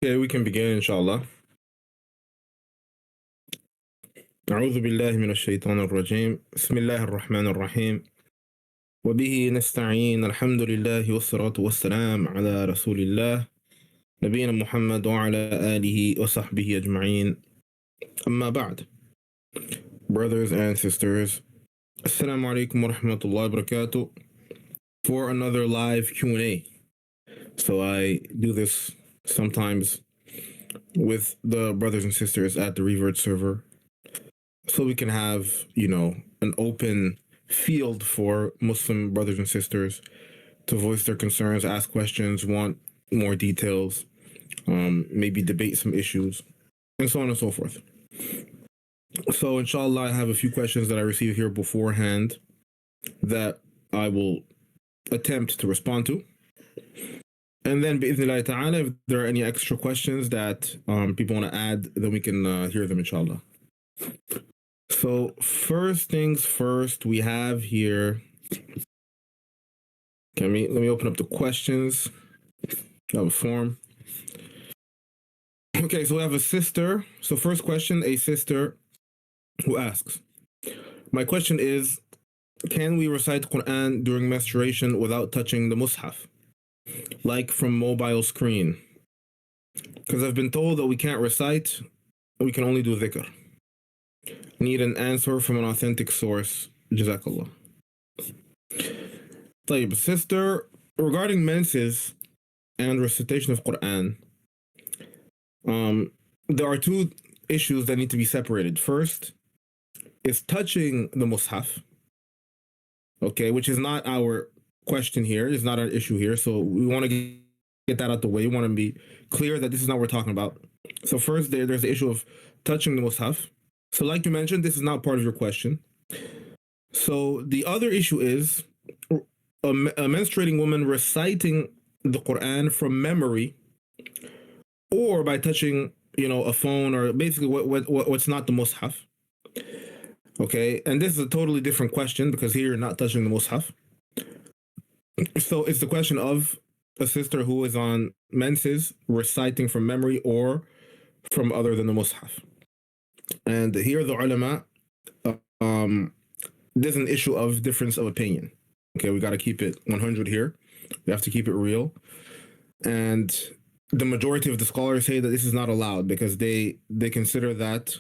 Okay, we can begin, inshallah. أعوذ بالله من الشيطان الرجيم بسم الله الرحمن الرحيم وبه نستعين الحمد لله والصلاة والسلام على رسول الله نبينا محمد وعلى آله وصحبه أجمعين أما بعد. Brothers and sisters, Assalamu alaikum wa rahmatullahi wa barakatuh for another live Q&A. So I do this sometimes with the brothers and sisters at the Reverts server, so we can have, an open field for Muslim brothers and sisters to voice their concerns, ask questions, want more details, maybe debate some issues, and so on and so forth. So inshallah, I have a few questions that I received here beforehand that I will attempt to respond to. And then, bi'idhnillahi ta'ala, if there are any extra questions that people want to add, then we can hear them, inshallah. So first things first, we have here, let me open up the questions. I have a form. Okay, so we have a sister. So first question, a sister who asks, my question is, can we recite Qur'an during menstruation without touching the mushaf, like from mobile screen? Because I've been told that we can't recite, we can only do dhikr. Need an answer from an authentic source. Jazakallah. طيب, sister, regarding menses and recitation of Qur'an, there are two issues that need to be separated. First is touching the mushaf, okay, which is not our question here, it's not our issue here, so we want to get that out the way. We want to be clear that this is not what we're talking about. So first, there's the issue of touching the mushaf. So like you mentioned, this is not part of your question. So the other issue is a menstruating woman reciting the Quran from memory or by touching, a phone, or basically what's not the mushaf. Okay, and this is a totally different question because here you're not touching the mushaf. So it's the question of a sister who is on menses reciting from memory or from other than the mushaf. And here the ulama, there's an issue of difference of opinion. Okay, we got to keep it 100 here. We have to keep it real. And the majority of the scholars say that this is not allowed because they consider that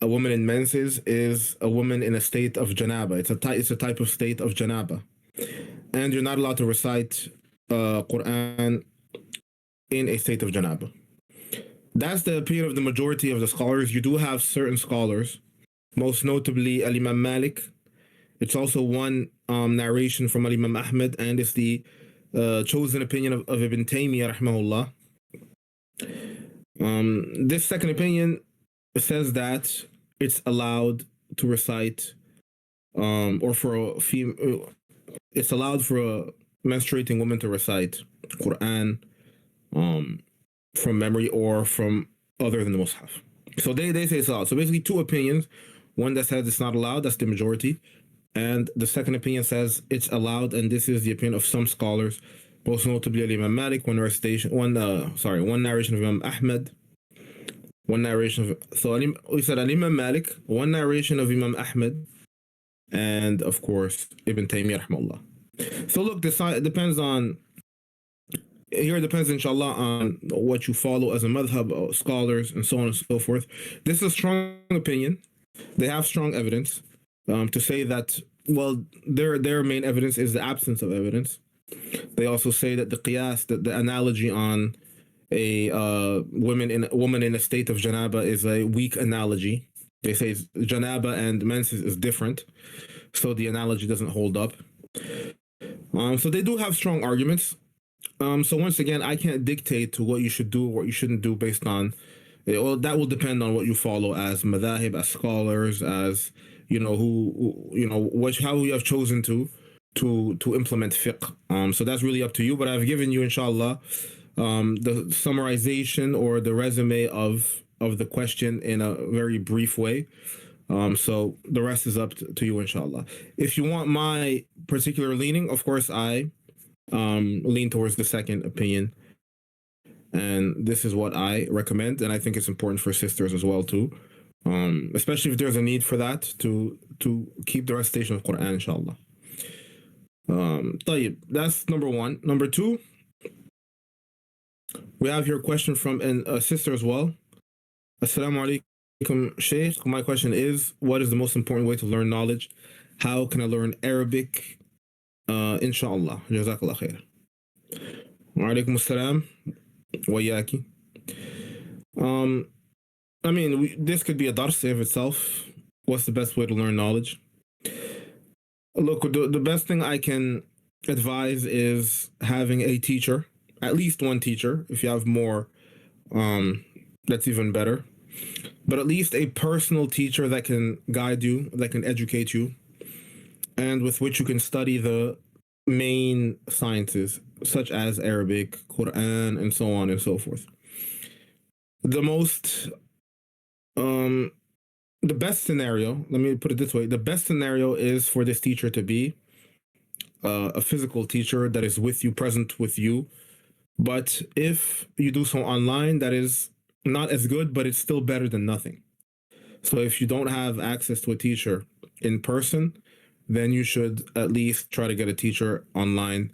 a woman in menses is a woman in a state of janaba. It's a type of state of janaba. And you're not allowed to recite Quran in a state of janaba. That's the opinion of the majority of the scholars. You do have certain scholars, most notably Imam Malik. It's also one narration from Imam Ahmed, and it's the chosen opinion of Ibn Taymiyyah rahimahullah. This second opinion says that it's allowed to recite, or for a female, it's allowed for a menstruating woman to recite Quran from memory or from other than the mushaf. So they say it's allowed. So basically two opinions. One that says it's not allowed, that's the majority. And the second opinion says it's allowed, and this is the opinion of some scholars, most notably Imam Malik, one narration of Imam Ahmed, one narration of, we said Imam Malik, one narration of Imam Ahmed, and of course Ibn Taymiyyah rahimahullah. So look, this depends on, here it depends inshallah on what you follow as a madhab, scholars, and so on and so forth. This is a strong opinion. They have strong evidence to say that, well, their main evidence is the absence of evidence. They also say that the qiyas, the analogy on a woman in a state of janaba is a weak analogy. They say janaba and menses is different, so the analogy doesn't hold up. So they do have strong arguments. So once again, I can't dictate to what you should do or what you shouldn't do based on, well, that will depend on what you follow as madhahib, as scholars, as how you have chosen to implement fiqh. So that's really up to you. But I've given you, inshallah, the summarization or the resume of the question in a very brief way. So the rest is up to you, inshallah. If you want my particular leaning, of course, I lean towards the second opinion. and this is what I recommend, and I think it's important for sisters as well too, especially if there's a need for that to keep the recitation of Quran, inshallah. طيب, that's number one. Number two, we have here a question from a sister as well. Assalamu alaikum, Shaykh. My question is, what is the most important way to learn knowledge? How can I learn Arabic? Inshallah. Jazakallah khair. Wa alaikum assalam. Wa yaki. I mean, this could be a dars of itself. What's the best way to learn knowledge? Look, the best thing I can advise is having a teacher, at least one teacher. If you have more, that's even better. But at least a personal teacher that can guide you, that can educate you, and with which you can study the main sciences, such as Arabic, Quran, and so on and so forth. The most, the best scenario, let me put it this way, the best scenario is for this teacher to be a physical teacher that is with you, present with you. But if you do so online, that is not as good, but it's still better than nothing. So if you don't have access to a teacher in person, then you should at least try to get a teacher online,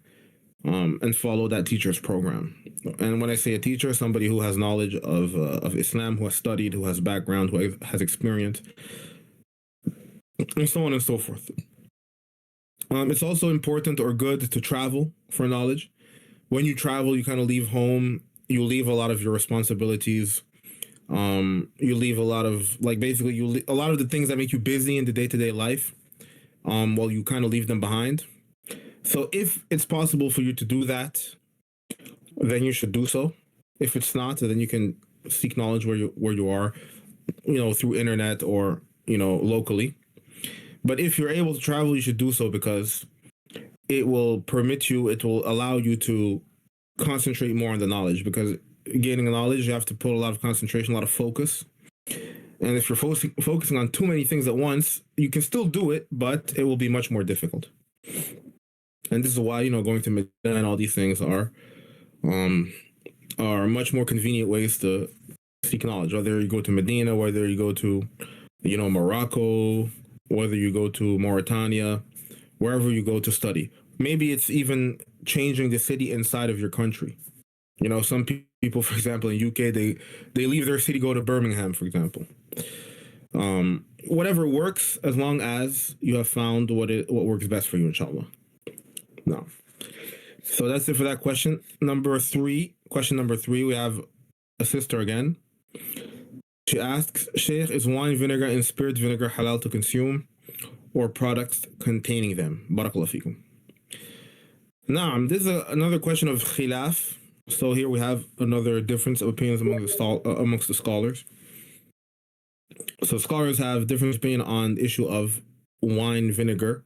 and follow that teacher's program. And when I say a teacher, somebody who has knowledge of Islam, who has studied, who has background, who has experience, and so on and so forth. It's also important or good to travel for knowledge. When you travel, you kind of leave home, you leave a lot of your responsibilities. You leave a lot of, like, basically a lot of the things that make you busy in the day-to-day life, well, you kind of leave them behind. So if it's possible for you to do that, then you should do so. If it's not, then you can seek knowledge where you are, through internet or, locally. But if you're able to travel, you should do so, because it will allow you to concentrate more on the knowledge, because gaining knowledge, you have to put a lot of concentration, a lot of focus. And if you're focusing on too many things at once, you can still do it, but it will be much more difficult. And this is why, going to Medina and all these things are much more convenient ways to seek knowledge. Whether you go to Medina, whether you go to, Morocco, whether you go to Mauritania, wherever you go to study. Maybe it's even changing the city inside of your country. Some people, for example, in UK, they leave their city, go to Birmingham, for example. Whatever works, as long as you have found what works best for you, inshallah. No. So that's it for that question. Question number three, we have a sister again. She asks, Shaykh, is wine vinegar and spirit vinegar halal to consume, or products containing them? Barakallahu feekum. Naam, this is another question of khilaf. So here we have another difference of opinions amongst the scholars. So scholars have different opinion on the issue of wine vinegar.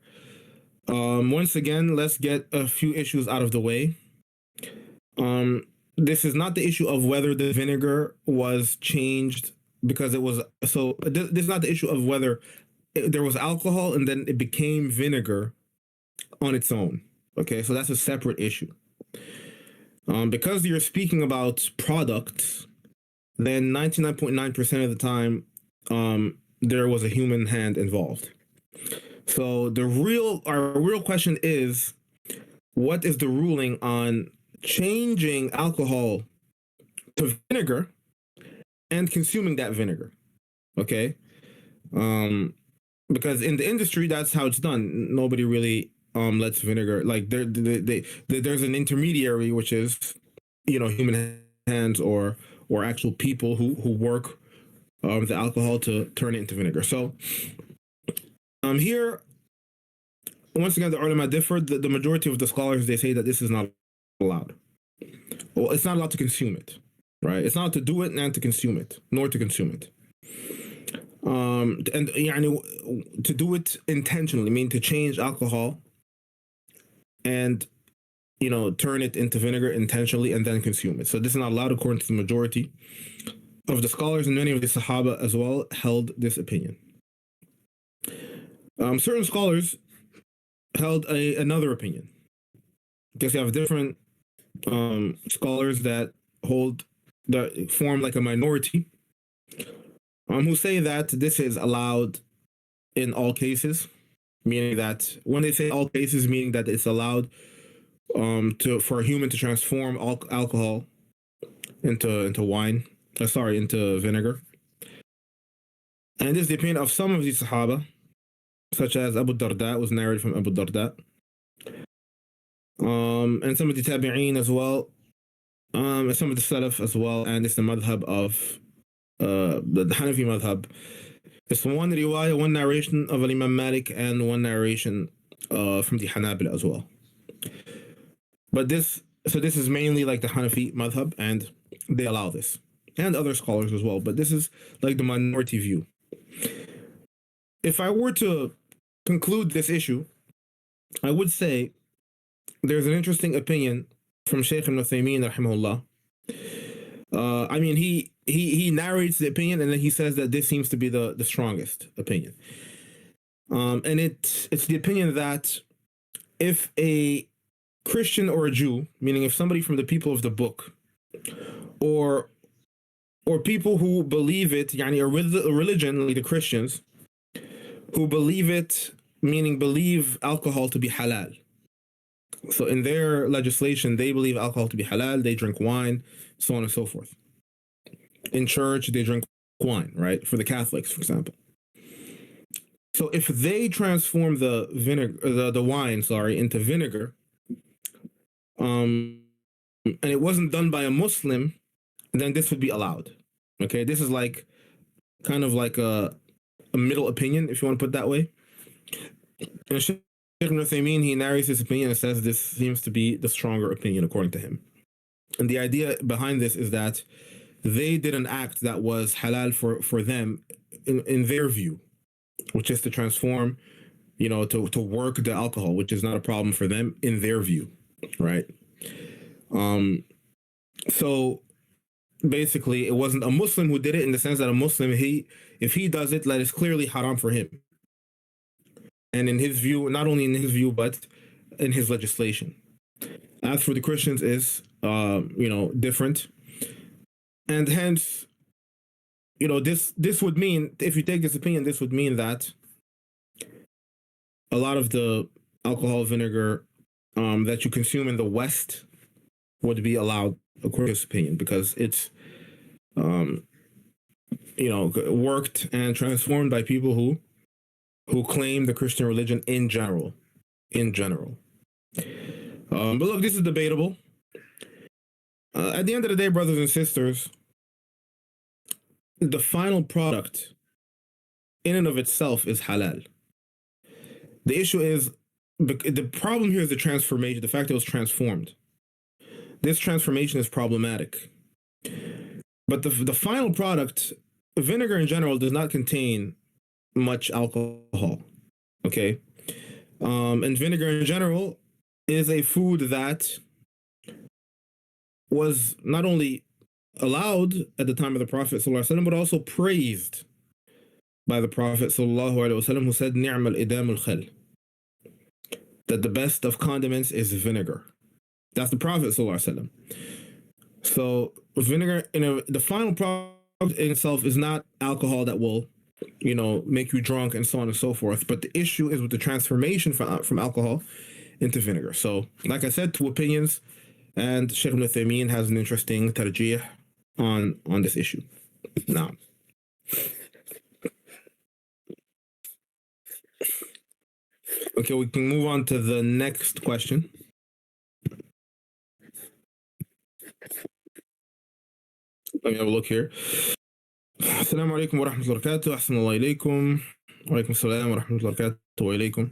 Once again, let's get a few issues out of the way. This is not the issue of whether the vinegar was changed because it was, so this is not the issue of whether there was alcohol and then it became vinegar on its own. Okay, so that's a separate issue. Because you're speaking about products, then 99.9% of the time, there was a human hand involved. So our real question is, what is the ruling on changing alcohol to vinegar and consuming that vinegar? Okay, because in the industry, that's how it's done. Nobody really lets vinegar, like there's an intermediary, which is human hands or actual people who work the alcohol to turn it into vinegar. So here, once again, the ulama differed. The majority of the scholars, they say that this is not allowed. Well, it's not allowed to consume it, right? It's not allowed to do it and to consume it, nor to consume it. And to do it intentionally, I mean to change alcohol and turn it into vinegar intentionally and then consume it. So this is not allowed according to the majority of the scholars, and many of the Sahaba as well held this opinion. Certain scholars held another opinion. Because you have different scholars that hold that form like a minority, who say that this is allowed in all cases, meaning that when they say all cases, meaning that it's allowed for a human to transform alcohol into wine, into vinegar. And this is the opinion of some of these Sahaba, such as Abu Darda, was narrated from Abu Darda, and some of the Tabi'een as well, and some of the Salaf as well, and it's the madhab of the Hanafi madhab. It's one riwayah, one narration of Imam Malik, and one narration from the Hanabila as well. But this is mainly like the Hanafi madhab, and they allow this, and other scholars as well. But this is like the minority view. If I were to conclude this issue, I would say there's an interesting opinion from Shaykh Ibn Uthaymeen, rahimahullah. I mean, he narrates the opinion, and then he says that this seems to be the strongest opinion. And it's the opinion that if a Christian or a Jew, meaning if somebody from the people of the book, or people who believe it, yani a religion like the Christians, who believe it, meaning believe alcohol to be halal. So in their legislation, they believe alcohol to be halal. They drink wine, so on and so forth. In church, they drink wine, right? For the Catholics, for example. So if they transform the wine, into vinegar, and it wasn't done by a Muslim, then this would be allowed. Okay, this is like kind of like a middle opinion, if you want to put it that way. And Shaykh Ibn Uthaymeen, he narrates this opinion and says this seems to be the stronger opinion according to him. And the idea behind this is that they did an act that was halal for them in their view, which is to transform, to work the alcohol, which is not a problem for them in their view, right? So basically, it wasn't a Muslim who did it, in the sense that a Muslim, if he does it, that is clearly haram for him. And in his view, not only in his view, but in his legislation. As for the Christians is, different. And hence, this would mean, if you take this opinion, this would mean that a lot of the alcohol vinegar that you consume in the West would be allowed, according to this opinion, because it's, worked and transformed by people who claim the Christian religion in general. But look, this is debatable. At the end of the day, brothers and sisters, the final product in and of itself is halal. The issue is, the problem here is the transformation, the fact that it was transformed. This transformation is problematic. But the final product, vinegar in general, does not contain much alcohol. Okay? And vinegar in general is a food that was not only allowed at the time of the Prophet ﷺ, but also praised by the Prophet ﷺ, who said, "Ni'm al-idam al-khal," that the best of condiments is vinegar. That's the Prophet ﷺ. So vinegar, the final product in itself is not alcohol that will, make you drunk and so on and so forth. But the issue is with the transformation from alcohol into vinegar. So, like I said, two opinions, and Shaykh Ibn Uthaymeen has an interesting tarjih on this issue. Now, okay, we can move on to the next question. Let me have a look here. Assalamu alaikum wa rahmatullahi wa barakatuh. Assalamu alaikum. Wa alaikum assalam wa rahmatullahi wa barakatuh. Wa alaikum.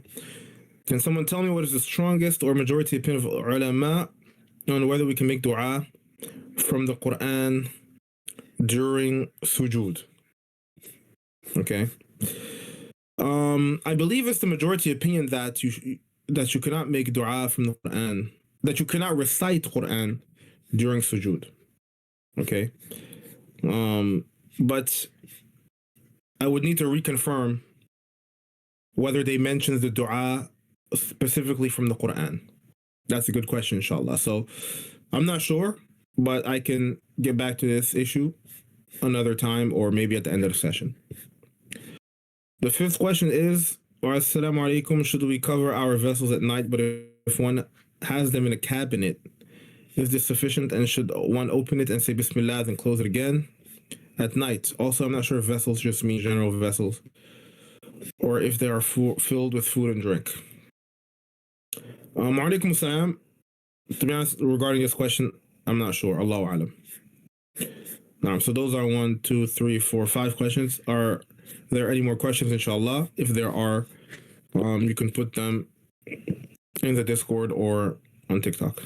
Can someone tell me what is the strongest or majority opinion of ulama on whether we can make dua from the Qur'an during sujood? Okay. I believe it's the majority opinion that you cannot make dua from the Qur'an, that you cannot recite Qur'an during sujood. Okay. But I would need to reconfirm whether they mentioned the dua specifically from the Qur'an. That's a good question, inshallah. So I'm not sure, but I can get back to this issue another time or maybe at the end of the session. The fifth question is, Assalamu alaikum, should we cover our vessels at night, but if one has them in a cabinet, is this sufficient, and should one open it and say Bismillah and close it again at night? Also, I'm not sure if vessels just mean general vessels or if they are filled with food and drink. Alaikum salam. To be honest, regarding this question, I'm not sure. Allahu alam. So those are 1, 2, 3, 4, 5 questions. Are there any more questions, inshallah? If there are, you can put them in the Discord or on TikTok.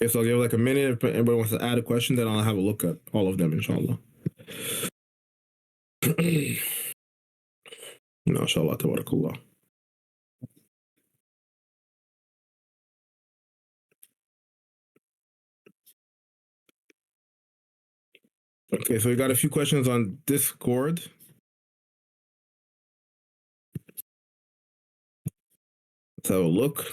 Okay, so I'll give like a minute. If anybody wants to add a question, then I'll have a look at all of them, inshallah. MashaAllah, tabarakallah. Okay, so we got a few questions on Discord. Let's have a look.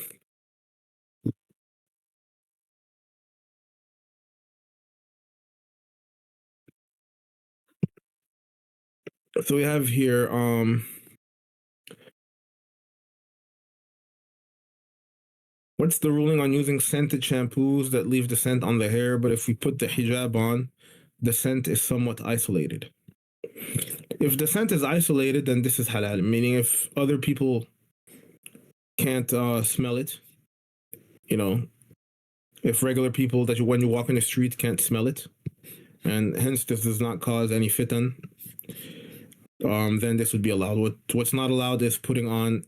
So we have here, what's the ruling on using scented shampoos that leave the scent on the hair, but if we put the hijab on, the scent is somewhat isolated? If the scent is isolated, then this is halal, meaning if other people can't smell it, if regular people that when you walk in the street can't smell it, and hence this does not cause any fitan, then this would be allowed. What's not allowed is putting on,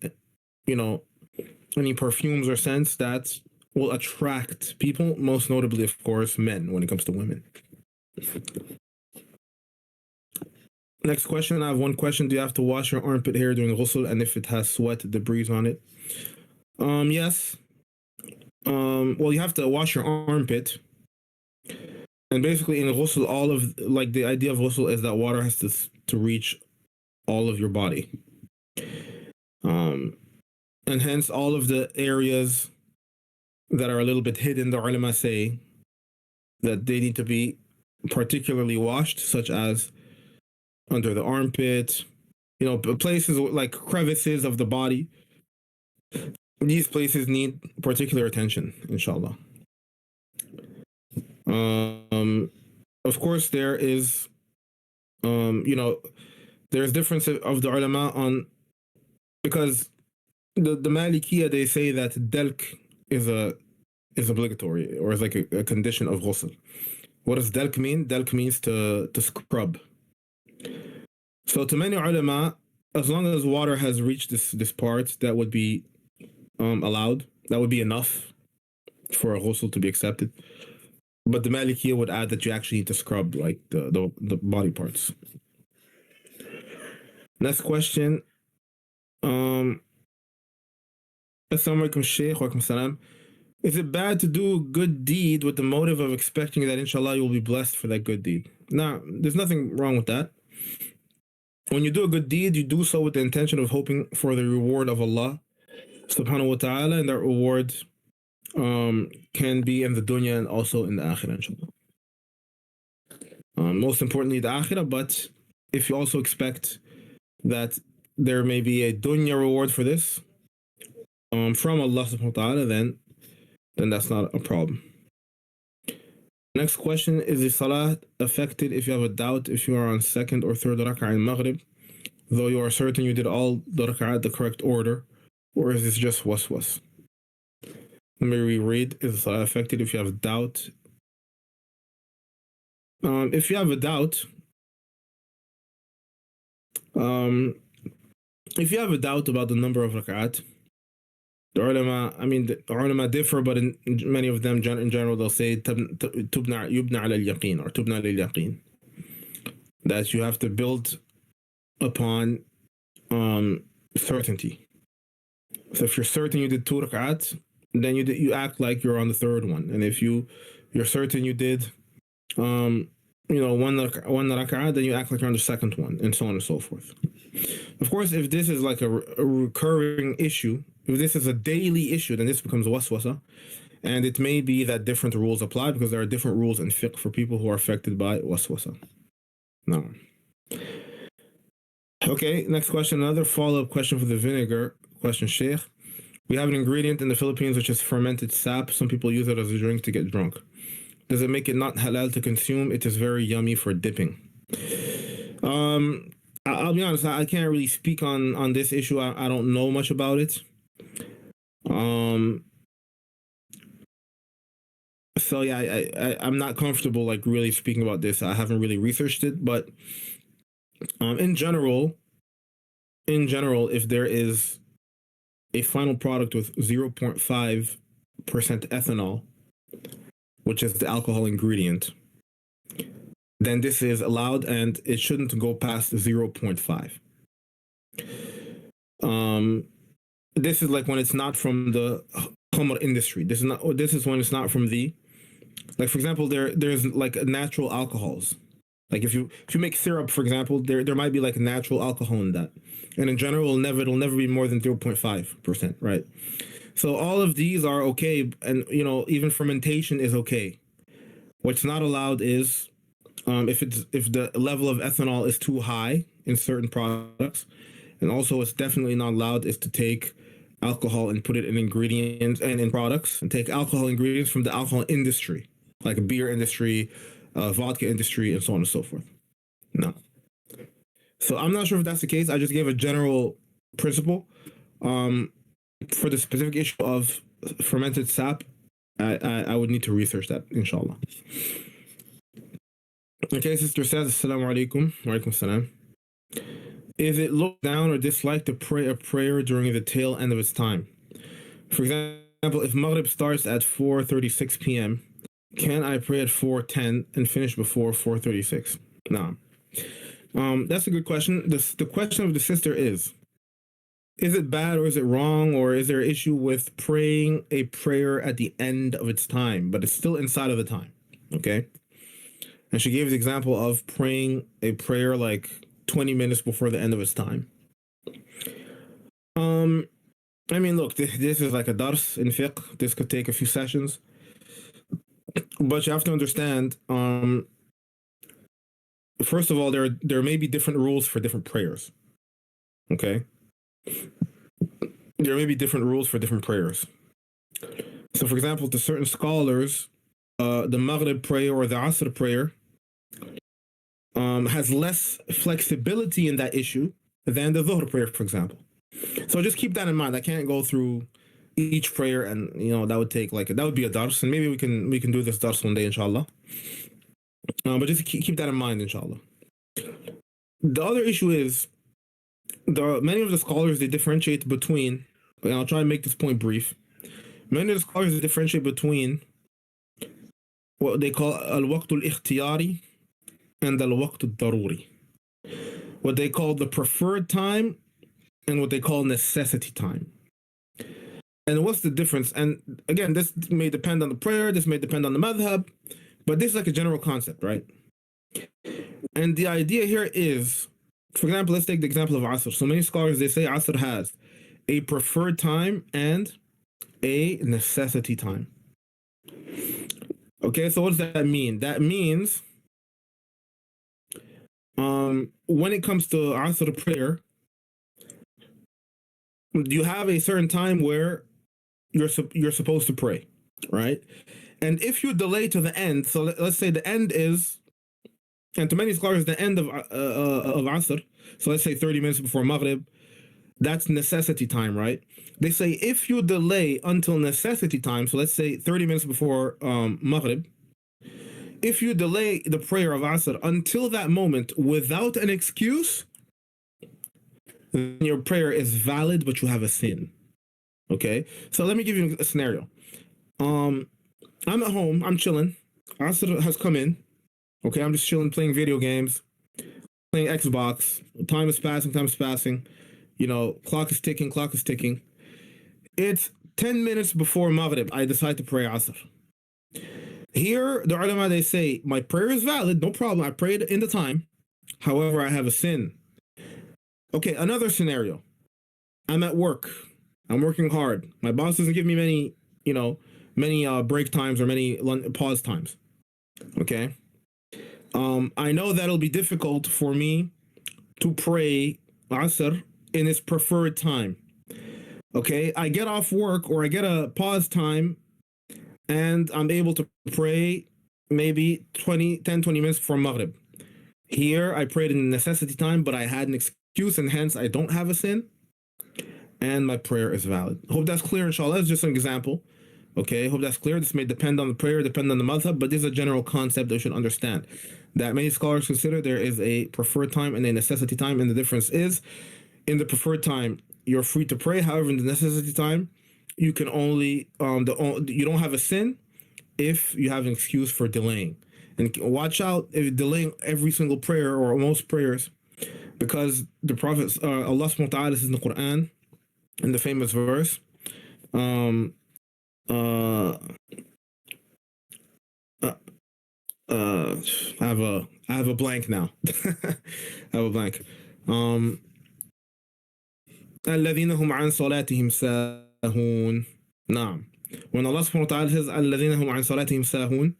any perfumes or scents that will attract people, most notably, of course, men when it comes to women. Next question. I have one question. Do you have to wash your armpit hair during ghusl, and if it has sweat, debris on it? Yes. Well, you have to wash your armpit. And basically in ghusl, all of, the idea of ghusl is that water has to reach all of your body. And hence all of the areas that are a little bit hidden, the ulama say that they need to be particularly washed, such as under the armpit, places like crevices of the body. These places need particular attention, inshallah. Of course, there is, there's difference of the ulama on, because the Malikiya, they say that dalk is obligatory, or is like a condition of ghusl. What does dalk mean? Dalk means to scrub. So to many ulama, as long as water has reached this part, that would be allowed. That would be enough for a ghusl to be accepted. But the Malikiya would add that you actually need to scrub like the body parts. Next question. Assalamu alaikum, Shaykh. Wa alaikum salam. Is it bad to do a good deed with the motive of expecting that inshallah you will be blessed for that good deed? Nah, there's nothing wrong with that. When you do a good deed, you do so with the intention of hoping for the reward of Allah subhanahu wa ta'ala, and that reward can be in the dunya and also in the akhirah, inshallah. Most importantly, the akhirah, but if you also expect that there may be a dunya reward for this from Allah subhanahu wa ta'ala, then that's not a problem. Next question, is the salah affected if you have a doubt if you are on second or third rak'ah in Maghrib, though you are certain you did all the rak'ah the correct order, or is this just waswas? Let me reread. Is the salah affected if you have a doubt? If you have a doubt, about the number of rak'at, the ulama differ, but in many of them, in general, they'll say yubna ala al-yaqeen, or tubna lil-yaqeen, that you have to build upon certainty. So if you're certain you did 2 rak'at, then you act like you're on the third one, and if you're certain you did one rak'at, then you act like you're on the second one, and so on and so forth. Of course, if this is like a recurring issue, if this is a daily issue, then this becomes waswasa. And it may be that different rules apply because there are different rules in fiqh for people who are affected by waswasa. No. Okay, next question. Another follow-up question for the vinegar question, Shaykh. We have an ingredient in the Philippines which is fermented sap. Some people use it as a drink to get drunk. Does it make it not halal to consume? It is very yummy for dipping. I'll be honest, I can't really speak on this issue. I don't know much about it. So yeah, I'm not comfortable like really speaking about this. I haven't really researched it, but in general, if there is a final product with 0.5% ethanol, which is the alcohol ingredient, then this is allowed and it shouldn't go past 0.5. This is like when it's not from the khamr industry. This is when it's not from the, like for example, there's like natural alcohols. Like if you make syrup, for example, there might be like natural alcohol in that, and in general, it'll never be more than 0.5%, right? So all of these are okay, and even fermentation is okay. What's not allowed is if the level of ethanol is too high in certain products, and also what's definitely not allowed is to take alcohol and put it in ingredients and in products, and take alcohol ingredients from the alcohol industry, like a beer industry, vodka industry, and so on and so forth. No. So I'm not sure if that's the case. I just gave a general principle. For the specific issue of fermented sap, I would need to research that, inshallah. Okay, sister says, Assalamu alaikum. Wa alaikum salam. Is it looked down or disliked to pray a prayer during the tail end of its time? For example, if Maghrib starts at 4:36 p.m., can I pray at 4:10 and finish before 4:36? No. That's a good question. The question of the sister is it bad or is it wrong, or is there an issue with praying a prayer at the end of its time, but it's still inside of the time? Okay. And she gave the example of praying a prayer like 20 minutes before the end of its time. I mean, look, this is like a dars in fiqh. This could take a few sessions. But you have to understand, first of all, there may be different rules for different prayers. Okay? There may be different rules for different prayers. So, for example, to certain scholars, the Maghrib prayer or the Asr prayer has less flexibility in that issue than the Dhuhr prayer, for example. So just keep that in mind. I can't go through each prayer, and that would take that would be a dars, and maybe we can do this dars one day, inshallah. But just keep that in mind, inshallah. The other issue is many of the scholars, they differentiate between, and I'll try and make this point brief. Many of the scholars, they differentiate between what they call al-waqt al-ikhtiyari and al-waqt al-daruri. What they call the preferred time and what they call necessity time. And what's the difference? And again, this may depend on the prayer, this may depend on the madhab, but this is like a general concept, right? And the idea here is, for example, let's take the example of Asr. So many scholars, they say Asr has a preferred time and a necessity time. Okay, so what does that mean? That means when it comes to Asr prayer, you have a certain time where you're supposed to pray, right? And if you delay to the end, so let's say the end is, and to many scholars, the end of Asr, so let's say 30 minutes before Maghrib, that's necessity time, right? They say if you delay until necessity time, so let's say 30 minutes before Maghrib, if you delay the prayer of Asr until that moment without an excuse, then your prayer is valid, but you have a sin. Okay? So let me give you a scenario. I'm at home, I'm chilling. Asr has come in. Okay, I'm just chilling, playing video games, playing Xbox. Time is passing. Clock is ticking. It's 10 minutes before Maghrib. I decide to pray Asr. Here, the ulama, they say, my prayer is valid, no problem. I prayed in the time. However, I have a sin. Okay, another scenario. I'm at work. I'm working hard. My boss doesn't give me many, many break times or many pause times. Okay. I know that it'll be difficult for me to pray Asr in its preferred time. Okay. I get off work or I get a pause time and I'm able to pray maybe 20 minutes before Maghrib. Here, I prayed in necessity time, but I had an excuse and hence I don't have a sin and my prayer is valid. Hope that's clear, inshallah. It's just an example. Okay, hope that's clear. This may depend on the prayer, depend on the madhab, but this is a general concept that you should understand. That many scholars consider there is a preferred time and a necessity time, and the difference is in the preferred time, you're free to pray. However, in the necessity time, you can only you don't have a sin if you have an excuse for delaying. And watch out if delaying every single prayer or most prayers, because the Prophet Allah subhanahu wa ta'ala says in the Quran, in the famous verse, um, uh, uh, I have a blank now. I have a blank. الذين هم عن صلاتهم ساهون. نعم. When Allah subhanahu wa ta'ala says الذين هم عن صلاتهم ساهون,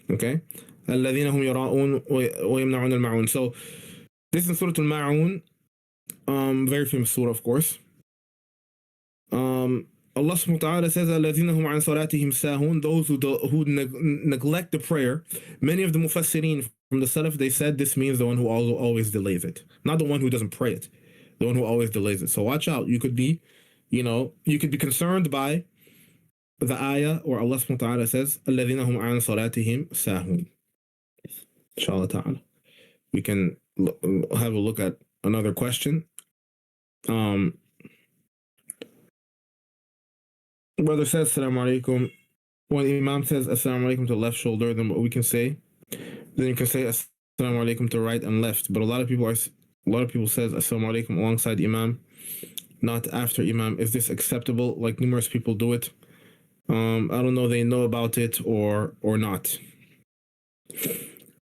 okay, الذين هم يراؤون ويمنعون الماعون. So this is Surah Al-Ma'un, very famous surah, of course. Allah subhanahu wa ta'ala says الذين هم عن صلاتهم ساهون, those who neglect the prayer. Many of the mufassirin from the Salaf, they said this means the one who always delays it, not the one who doesn't pray it, the one who always delays it. So watch out. You could be, you could be concerned by the ayah where Allah subhanahu wa ta'ala says الذين هم عن صلاتهم ساهون. Inshallah ta'ala. We can have a look at another question. Brother says Assalamu alaikum. When Imam says Assalamu alaikum to left shoulder, then what we can say, then you can say Assalamu alaikum to right and left. But a lot of people says Assalamu alaikum alongside Imam, not after Imam. Is this acceptable? Like numerous people do it. I don't know they know about it or not.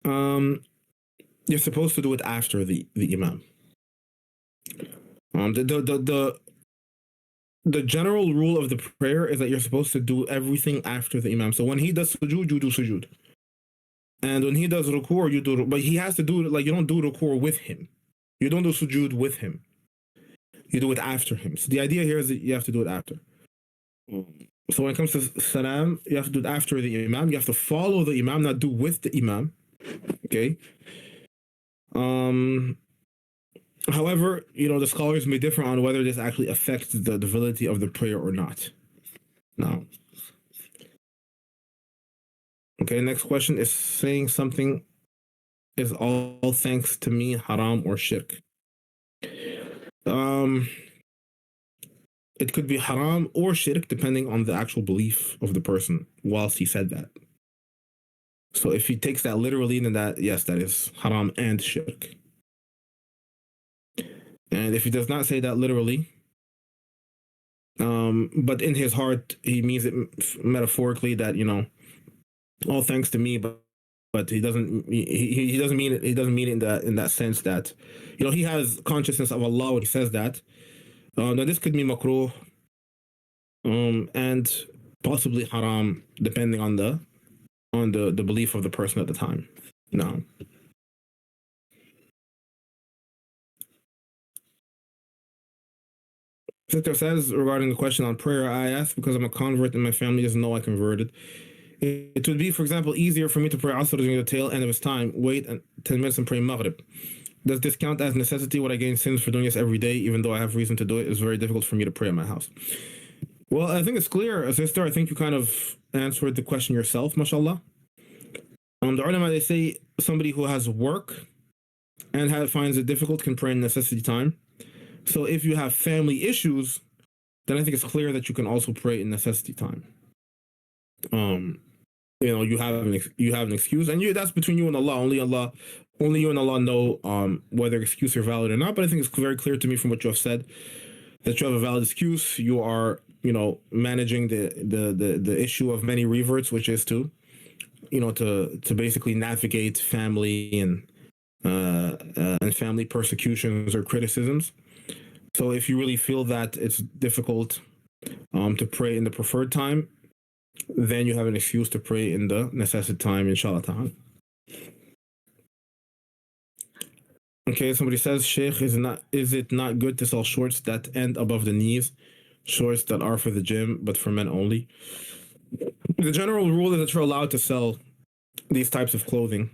You're supposed to do it after the Imam. The general rule of the prayer is that you're supposed to do everything after the Imam. So when he does sujood, you do sujood. And when he does ruku', you do, but he has to do it, like you don't do ruku' with him. You don't do sujood with him. You do it after him. So the idea here is that you have to do it after. So when it comes to Salām, you have to do it after the Imam. You have to follow the Imam, not do with the Imam. Okay. However, the scholars may differ on whether this actually affects the validity of the prayer or not. Now, okay, next question is saying something is all thanks to me haram or shirk. It could be haram or shirk depending on the actual belief of the person whilst he said that. So if he takes that literally, then that is haram and shirk. And if he does not say that literally, but in his heart he means it metaphorically, that all thanks to me, but he doesn't mean it. He doesn't mean it in that sense that he has consciousness of Allah when he says that. Now this could be makruh, and possibly haram depending on the belief of the person at the time. No. Sister says regarding the question on prayer, I asked because I'm a convert and my family doesn't know I converted. It would be, for example, easier for me to pray Asr during the tail end of its time, wait 10 minutes and pray Maghrib. Does this count as necessity? Would I gain sins for doing this every day, even though I have reason to do it? It's very difficult for me to pray at my house. Well, I think it's clear, sister. I think you kind of answered the question yourself, mashallah. The ulama, they say somebody who has work and finds it difficult can pray in necessity time. So if you have family issues, then I think it's clear that you can also pray in necessity time. You have an excuse, and that's between you and Allah. Only you and Allah know whether excuse are valid or not. But I think it's very clear to me from what you have said that you have a valid excuse. You are managing the issue of many reverts, which is to basically navigate family and and family persecutions or criticisms. So if you really feel that it's difficult to pray in the preferred time, then you have an excuse to pray in the necessary time, inshallah ta'ala. Okay, somebody says, Sheikh, is it not good to sell shorts that end above the knees, shorts that are for the gym but for men only? The general rule is that you're allowed to sell these types of clothing,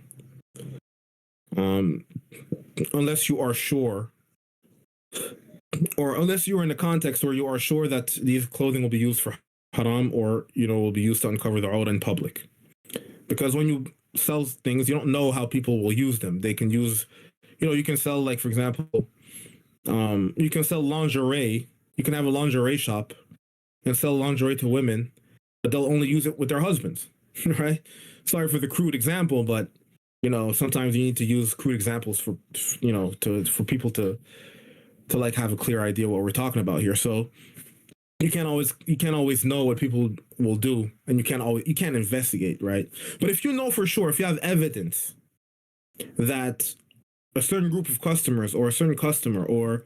unless you are sure, or unless you are in a context where you are sure that these clothing will be used for haram, or will be used to uncover the awrah in public. Because when you sell things, you don't know how people will use them. They can use, you can sell, like, for example, you can sell lingerie. You can have a lingerie shop and sell lingerie to women, but they'll only use it with their husbands, right? Sorry for the crude example, but sometimes you need to use crude examples for for people to like have a clear idea what we're talking about here. So you can't always know what people will do, and you can't investigate, right? But if you know for sure, if you have evidence that a certain group of customers or a certain customer or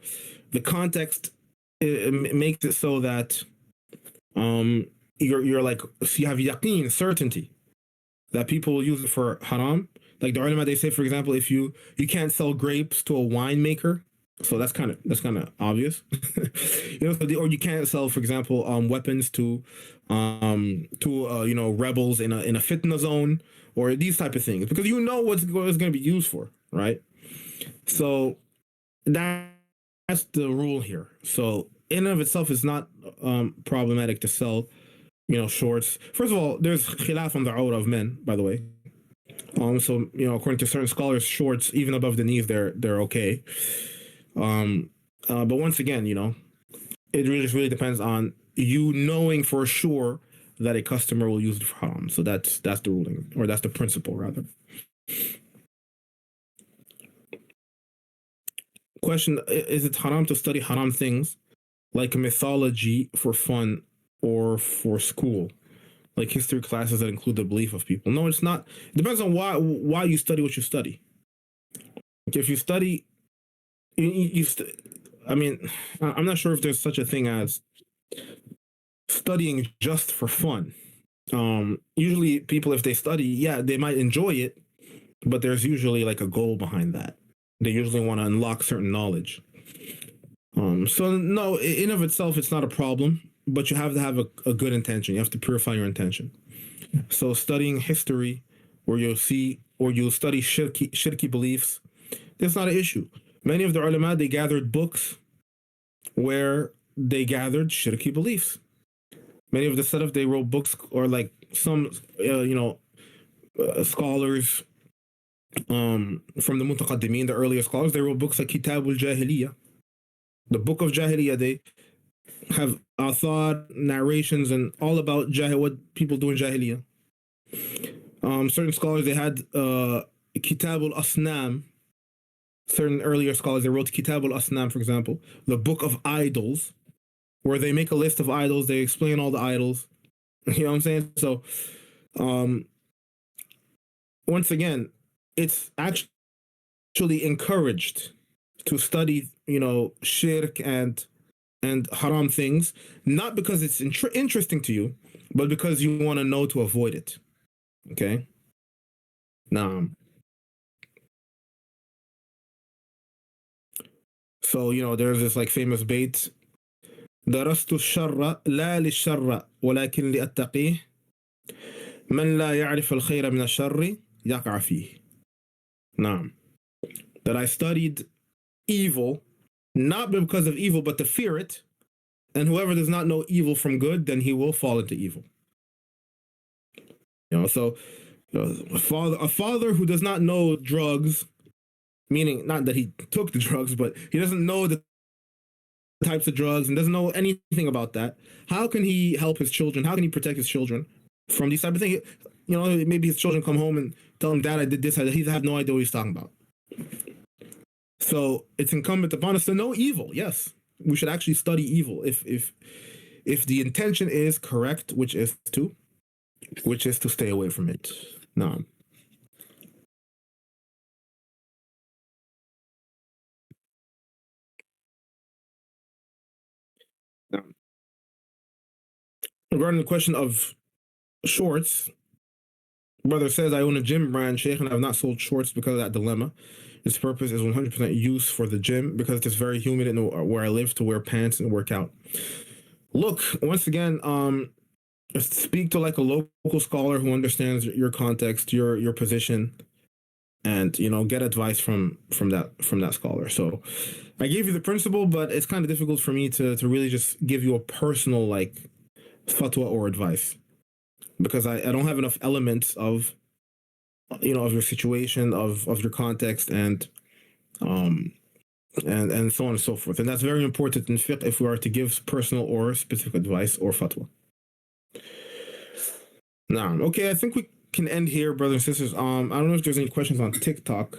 the context, it makes it so that you're like, so you have yaqeen, certainty that people will use it for haram. Like the ulama, they say, for example, if you can't sell grapes to a winemaker, so that's kind of obvious. Or you can't sell, for example, weapons to rebels in a fitna zone, or these type of things, because what it's going to be used for, right? So that's the rule here. So in and of itself, it's not problematic to sell shorts. First of all, there's khilaf on the awrah of men, by the way. So according to certain scholars, shorts even above the knees, they're okay. But once again, it really depends on you knowing for sure that a customer will use it for haram. So that's the ruling, or that's the principle rather. Question: is it haram to study haram things like mythology for fun or for school, like history classes that include the belief of people? No, it's not. It depends on why you study what you study. Like if you study, I mean, I'm not sure if there's such a thing as studying just for fun. Usually people, if they study, yeah, they might enjoy it, but there's usually like a goal behind that. They usually want to unlock certain knowledge. So no, in of itself, it's not a problem, but you have to have a good intention. You have to purify your intention. So studying history, where you'll study shirky beliefs, that's not an issue. Many of the ulama, they gathered books where they gathered shirky beliefs. Many of the salaf, they wrote books, or like some scholars from the mutaqaddimin, the earlier scholars, they wrote books like Kitab al-Jahiliyyah, the book of Jahiliyyah. They have athar, narrations, and all about what people do in Jahiliyyah. Certain scholars, they had Kitab al-Asnam. Certain earlier scholars, they wrote Kitab al-Asnam, for example, the book of idols, where they make a list of idols, they explain all the idols. You know what I'm saying? So, once again, it's actually encouraged to study, shirk and haram things, not because it's interesting to you, but because you want to know to avoid it. Okay? Now, so, there's this like famous bait: درست الشر لا للشر ولكن لأتقيه من لا يعرف الخير من الشر يقع فيه. نعم. That I studied evil not because of evil, but to fear it, and whoever does not know evil from good, then he will fall into evil. So a father who does not know drugs, meaning not that he took the drugs, but he doesn't know the types of drugs and doesn't know anything about that, how can he help his children? How can he protect his children from these type of things? Maybe his children come home and tell him, Dad, I did this. He have no idea what he's talking about. So it's incumbent upon us to know evil. Yes, we should actually study evil if the intention is correct, which is to stay away from it. No. Now, regarding the question of shorts, brother says, I own a gym brand, Shaykh, and I have not sold shorts because of that dilemma. Its purpose is 100% use for the gym because it is very humid in where I live to wear pants and work out. Look, once again, speak to like a local scholar who understands your context, your position, and get advice from that scholar. So I gave you the principle, but it's kind of difficult for me to really just give you a personal like fatwa or advice because I don't have enough elements of of your situation, of your context, um and so on and so forth. And that's very important in fiqh if we are to give personal or specific advice or fatwa. Now, okay, I think we can end here, brothers and sisters. I don't know if there's any questions on TikTok,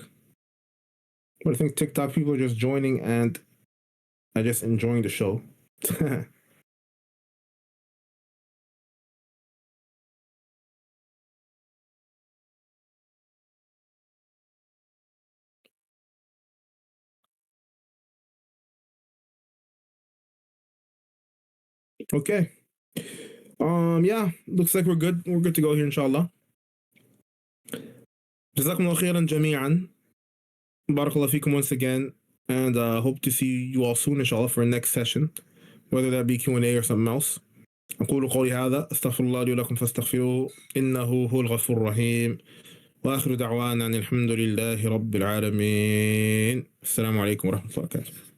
but I think TikTok people are just joining and I just enjoying the show. Okay. Yeah, looks like we're good. We're good to go here, inshallah. Jazakumullah khairan jami'an. Barakallah feekum once again, and hope to see you all soon, inshallah, for a next session, whether that be Q&A or something else. أقول قولي هذا أستغفر الله لي ولكم فاستغفروه إنه هو الغفور الرحيم وآخر دعوانا أن الحمد لله رب العالمين. السلام عليكم ورحمة الله وبركاته.